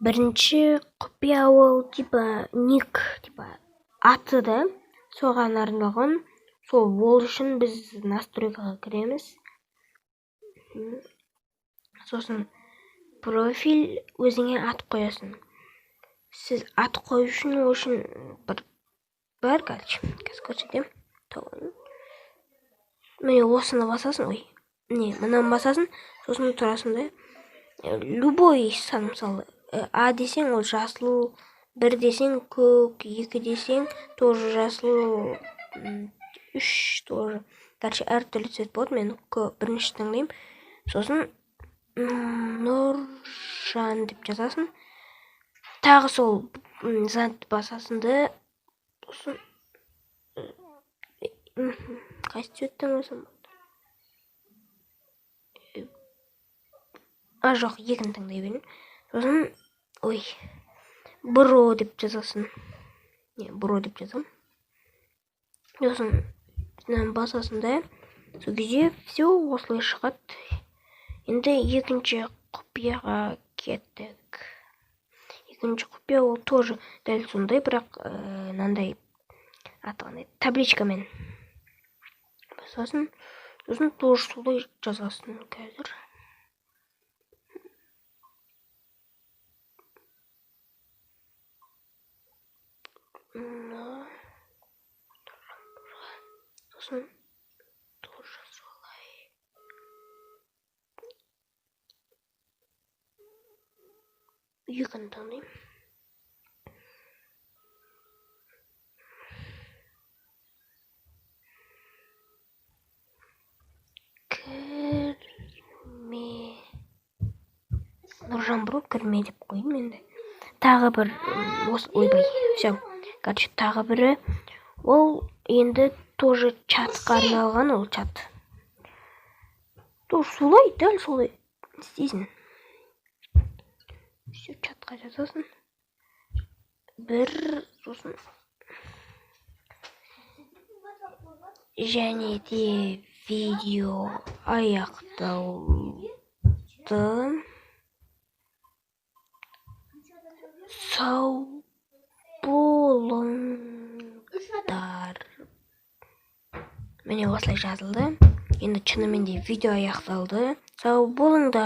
Бірінші құпия ол ник аты да соған арналған. Сол ол үшін біз настройкаға кіреміз. Сосын профиль өзіңе ат қоясың. Сіз ат қою үшін ол үшін бар, қазір көрсетемін. Міне осыны басасың, мынаны басасың, сосын тұрасың да. Любой сан, мысалы, А десең ол жасыл, 1 десең көк, 2 десең тоже жасыл, 3 тоже. Короче, әртүрлі цвет болады. Мен бірінші таңдаймын. Сосын Нұржан деп жазасың. Тағы сол зат басасың да. Сосын қайсы цветтен басам? Жоқ, екіні таңдай берейін. Сосын бро деп жазасың. Бро деп жазам. Сосын басасың да. Сол кезде все осылай шығады. Енді екінші құпияға кеттік. Екінші құпия ол тоже дәл сондай, бірақ мынандай аталған табличкамен басасың. Сосын тоже солай жазасың қазір. Сосын тоже солай. Екіні таңдаймын. Нұржан бро кірме деп қойдым енді. Тағы бір все. Короче, тағы бірі ол енді тоже чатқа арналған, ол чат. Тоже солай, дәл солай істейсің. Все, чатқа жазасың. 1, сосын және де видео аяқталды. Сау болыңдар. Міне осылай жазылды. Енді шынымен де видео аяқталды. Сау болыңдар.